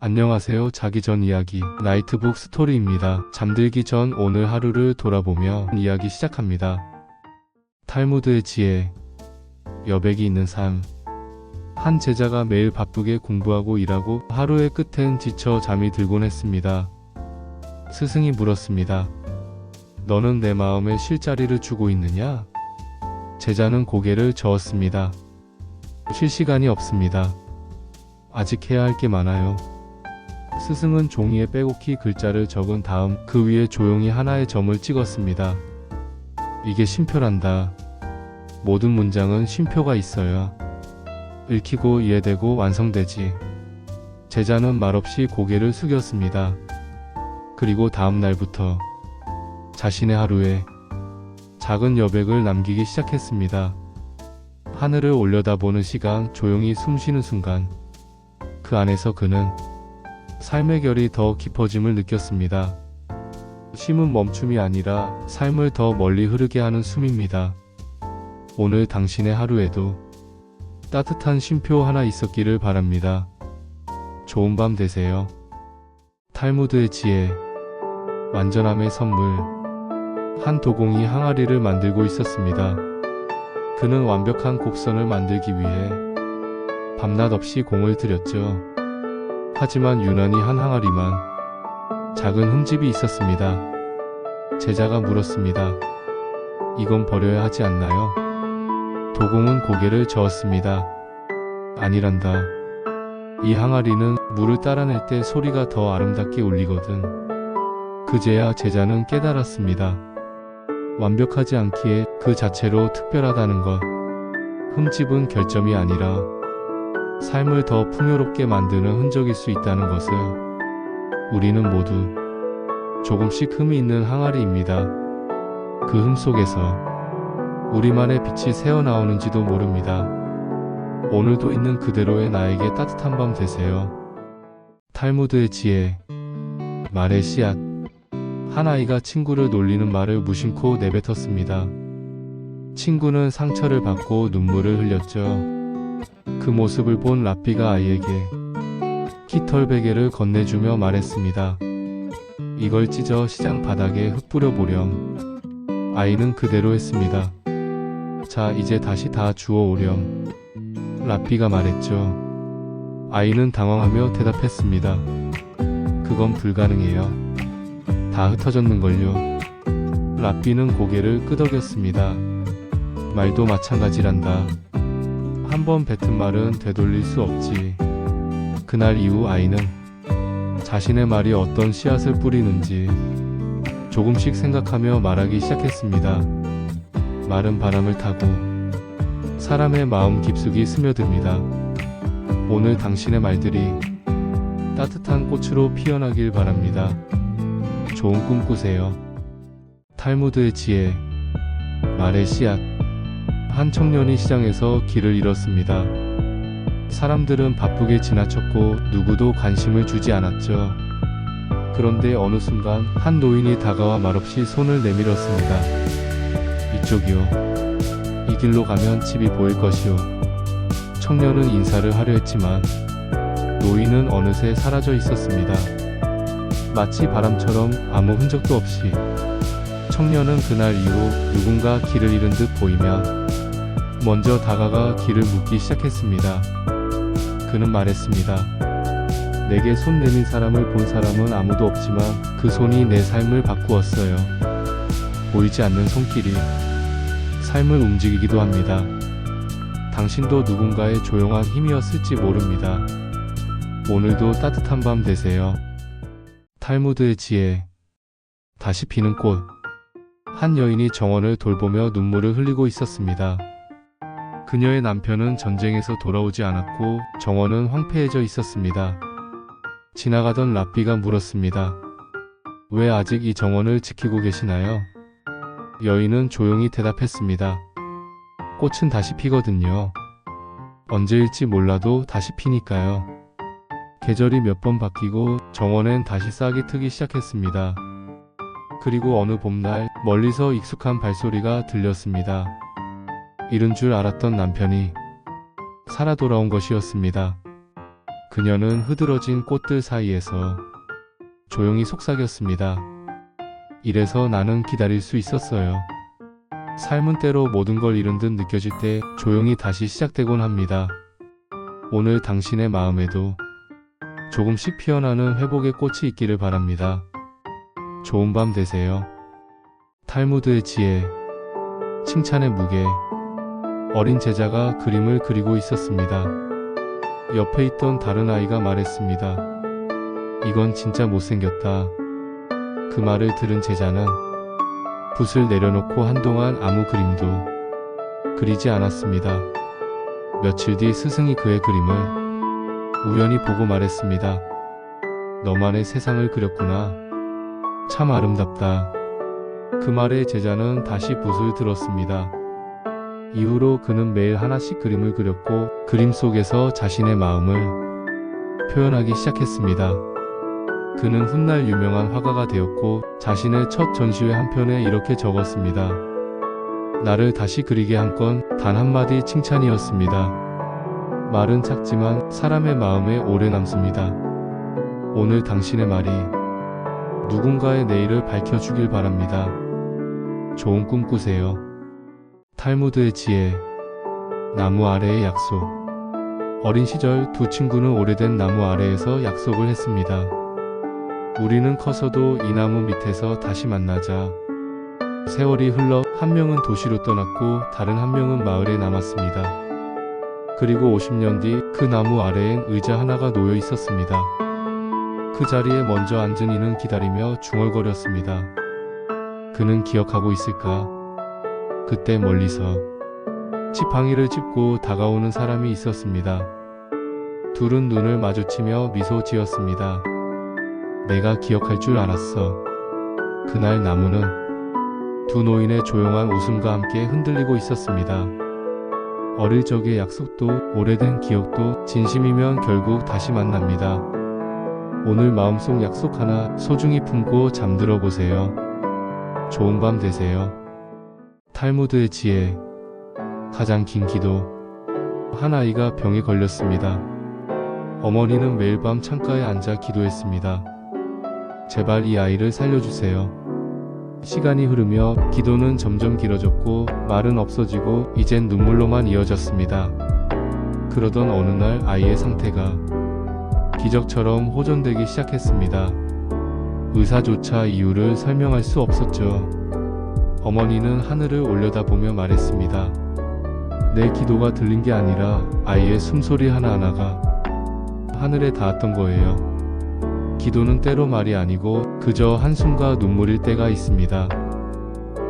안녕하세요. 자기 전 이야기 나이트북 스토리입니다. 잠들기 전 오늘 하루를 돌아보며 이야기 시작합니다. 탈무드의 지혜, 여백이 있는 삶. 한 제자가 매일 바쁘게 공부하고 일하고 하루의 끝엔 지쳐 잠이 들곤 했습니다. 스승이 물었습니다. 너는 내 마음에 쉴 자리를 주고 있느냐? 제자는 고개를 저었습니다. 쉴 시간이 없습니다. 아직 해야 할 게 많아요. 스승은 종이에 빼곡히 글자를 적은 다음 그 위에 조용히 하나의 점을 찍었습니다. 이게 쉼표란다. 모든 문장은 쉼표가 있어야 읽히고 이해되고 완성되지. 제자는 말없이 고개를 숙였습니다. 그리고 다음 날부터 자신의 하루에 작은 여백을 남기기 시작했습니다. 하늘을 올려다보는 시간, 조용히 숨쉬는 순간, 그 안에서 그는 삶의 결이 더 깊어짐을 느꼈습니다. 쉼은 멈춤이 아니라 삶을 더 멀리 흐르게 하는 숨입니다. 오늘 당신의 하루에도 따뜻한 쉼표 하나 있었기를 바랍니다. 좋은 밤 되세요. 탈무드의 지혜, 완전함의 선물. 한 도공이 항아리를 만들고 있었습니다. 그는 완벽한 곡선을 만들기 위해 밤낮 없이 공을 들였죠. 하지만 유난히 한 항아리만 작은 흠집이 있었습니다. 제자가 물었습니다. 이건 버려야 하지 않나요? 도공은 고개를 저었습니다. 아니란다. 이 항아리는 물을 따라낼 때 소리가 더 아름답게 울리거든. 그제야 제자는 깨달았습니다. 완벽하지 않기에 그 자체로 특별하다는 것. 흠집은 결점이 아니라 삶을 더 풍요롭게 만드는 흔적일 수 있다는 것을. 우리는 모두 조금씩 흠이 있는 항아리입니다. 그 흠 속에서 우리만의 빛이 새어나오는지도 모릅니다. 오늘도 있는 그대로의 나에게 따뜻한 밤 되세요. 탈무드의 지혜, 말의 씨앗. 한 아이가 친구를 놀리는 말을 무심코 내뱉었습니다. 친구는 상처를 받고 눈물을 흘렸죠. 그 모습을 본 라삐가 아이에게 깃털 베개를 건네주며 말했습니다. 이걸 찢어 시장 바닥에 흩뿌려 보렴. 아이는 그대로 했습니다. 자, 이제 다시 다 주워 오렴. 라삐가 말했죠. 아이는 당황하며 대답했습니다. 그건 불가능해요. 다 흩어졌는걸요. 라삐는 고개를 끄덕였습니다. 말도 마찬가지란다. 한번 뱉은 말은 되돌릴 수 없지. 그날 이후 아이는 자신의 말이 어떤 씨앗을 뿌리는지 조금씩 생각하며 말하기 시작했습니다. 말은 바람을 타고 사람의 마음 깊숙이 스며듭니다. 오늘 당신의 말들이 따뜻한 꽃으로 피어나길 바랍니다. 좋은 꿈 꾸세요. 탈무드의 지혜, 말의 씨앗. 한 청년이 시장에서 길을 잃었습니다. 사람들은 바쁘게 지나쳤고 누구도 관심을 주지 않았죠. 그런데 어느 순간 한 노인이 다가와 말없이 손을 내밀었습니다. 이쪽이요. 이 길로 가면 집이 보일 것이요. 청년은 인사를 하려 했지만 노인은 어느새 사라져 있었습니다. 마치 바람처럼 아무 흔적도 없이. 청년은 그날 이후 누군가 길을 잃은 듯 보이며 먼저 다가가 길을 묻기 시작했습니다. 그는 말했습니다. 내게 손 내민 사람을 본 사람은 아무도 없지만 그 손이 내 삶을 바꾸었어요. 보이지 않는 손길이 삶을 움직이기도 합니다. 당신도 누군가의 조용한 힘이었을지 모릅니다. 오늘도 따뜻한 밤 되세요. 탈무드의 지혜, 다시 피는 꽃. 한 여인이 정원을 돌보며 눈물을 흘리고 있었습니다. 그녀의 남편은 전쟁에서 돌아오지 않았고 정원은 황폐해져 있었습니다. 지나가던 라삐가 물었습니다. 왜 아직 이 정원을 지키고 계시나요? 여인은 조용히 대답했습니다. 꽃은 다시 피거든요. 언제일지 몰라도 다시 피니까요. 계절이 몇 번 바뀌고 정원엔 다시 싹이 트기 시작했습니다. 그리고 어느 봄날 멀리서 익숙한 발소리가 들렸습니다. 잃은 줄 알았던 남편이 살아 돌아온 것이었습니다. 그녀는 흐드러진 꽃들 사이에서 조용히 속삭였습니다. 이래서 나는 기다릴 수 있었어요. 삶은 때로 모든 걸 잃은 듯 느껴질 때 조용히 다시 시작되곤 합니다. 오늘 당신의 마음에도 조금씩 피어나는 회복의 꽃이 있기를 바랍니다. 좋은 밤 되세요. 탈무드의 지혜, 칭찬의 무게. 어린 제자가 그림을 그리고 있었습니다. 옆에 있던 다른 아이가 말했습니다. 이건 진짜 못생겼다. 그 말을 들은 제자는 붓을 내려놓고 한동안 아무 그림도 그리지 않았습니다. 며칠 뒤 스승이 그의 그림을 우연히 보고 말했습니다. 너만의 세상을 그렸구나. 참 아름답다. 그 말에 제자는 다시 붓을 들었습니다. 이후로 그는 매일 하나씩 그림을 그렸고 그림 속에서 자신의 마음을 표현하기 시작했습니다. 그는 훗날 유명한 화가가 되었고 자신의 첫 전시회 한 편에 이렇게 적었습니다. 나를 다시 그리게 한 건 단 한마디 칭찬이었습니다. 말은 작지만 사람의 마음에 오래 남습니다. 오늘 당신의 말이 누군가의 내일을 밝혀주길 바랍니다. 좋은 꿈 꾸세요. 탈무드의 지혜, 나무 아래의 약속. 어린 시절 두 친구는 오래된 나무 아래에서 약속을 했습니다. 우리는 커서도 이 나무 밑에서 다시 만나자. 세월이 흘러 한 명은 도시로 떠났고 다른 한 명은 마을에 남았습니다. 그리고 50년 뒤 그 나무 아래엔 의자 하나가 놓여 있었습니다. 그 자리에 먼저 앉은 이는 기다리며 중얼거렸습니다. 그는 기억하고 있을까? 그때 멀리서 지팡이를 짚고 다가오는 사람이 있었습니다. 둘은 눈을 마주치며 미소 지었습니다. 내가 기억할 줄 알았어. 그날 나무는 두 노인의 조용한 웃음과 함께 흔들리고 있었습니다. 어릴 적의 약속도 오래된 기억도 진심이면 결국 다시 만납니다. 오늘 마음속 약속 하나 소중히 품고 잠들어 보세요. 좋은 밤 되세요. 탈무드의 지혜, 가장 긴 기도. 한 아이가 병에 걸렸습니다. 어머니는 매일 밤 창가에 앉아 기도했습니다. 제발 이 아이를 살려주세요. 시간이 흐르며 기도는 점점 길어졌고 말은 없어지고 이젠 눈물로만 이어졌습니다. 그러던 어느 날 아이의 상태가 기적처럼 호전되기 시작했습니다. 의사조차 이유를 설명할 수 없었죠. 어머니는 하늘을 올려다보며 말했습니다. 내 기도가 들린 게 아니라 아이의 숨소리 하나하나가 하늘에 닿았던 거예요. 기도는 때로 말이 아니고 그저 한숨과 눈물일 때가 있습니다.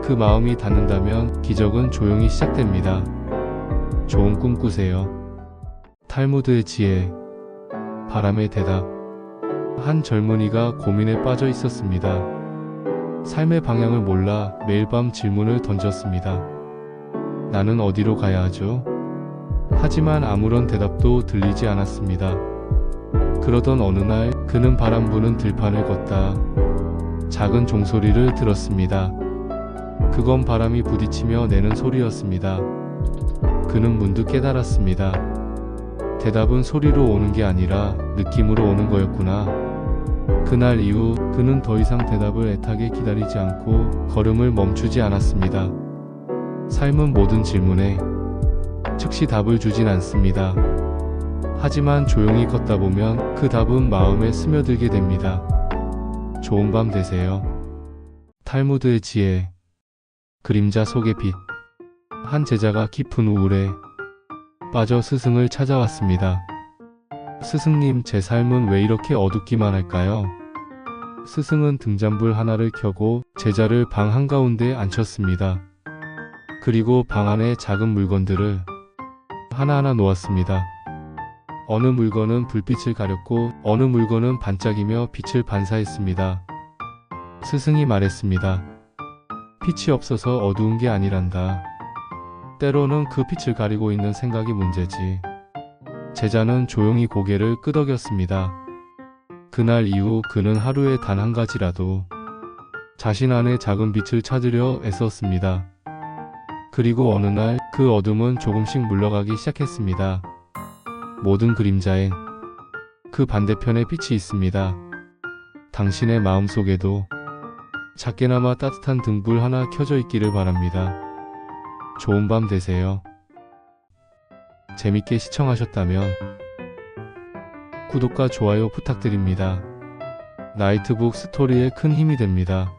그 마음이 닿는다면 기적은 조용히 시작됩니다. 좋은 꿈 꾸세요. 탈무드의 지혜, 바람의 대답. 한 젊은이가 고민에 빠져 있었습니다. 삶의 방향을 몰라 매일 밤 질문을 던졌습니다. 나는 어디로 가야 하죠? 하지만 아무런 대답도 들리지 않았습니다. 그러던 어느 날 그는 바람 부는 들판을 걷다 작은 종소리를 들었습니다. 그건 바람이 부딪히며 내는 소리였습니다. 그는 문득 깨달았습니다. 대답은 소리로 오는 게 아니라 느낌으로 오는 거였구나. 그날 이후 그는 더 이상 대답을 애타게 기다리지 않고 걸음을 멈추지 않았습니다. 삶은 모든 질문에 즉시 답을 주진 않습니다. 하지만 조용히 걷다 보면 그 답은 마음에 스며들게 됩니다. 좋은 밤 되세요. 탈무드의 지혜, 그림자 속의 빛. 한 제자가 깊은 우울에 빠져 스승을 찾아왔습니다. 스승님, 제 삶은 왜 이렇게 어둡기만 할까요? 스승은 등잔불 하나를 켜고 제자를 방 한가운데에 앉혔습니다. 그리고 방 안에 작은 물건들을 하나하나 놓았습니다. 어느 물건은 불빛을 가렸고 어느 물건은 반짝이며 빛을 반사했습니다. 스승이 말했습니다. 빛이 없어서 어두운 게 아니란다. 때로는 그 빛을 가리고 있는 생각이 문제지. 제자는 조용히 고개를 끄덕였습니다. 그날 이후 그는 하루에 단 한 가지라도 자신 안에 작은 빛을 찾으려 애썼습니다. 그리고 어느 날 그 어둠은 조금씩 물러가기 시작했습니다. 모든 그림자엔 그 반대편에 빛이 있습니다. 당신의 마음속에도 작게나마 따뜻한 등불 하나 켜져 있기를 바랍니다. 좋은 밤 되세요. 재밌게 시청하셨다면 구독과 좋아요 부탁드립니다. 나이트북 스토리에 큰 힘이 됩니다.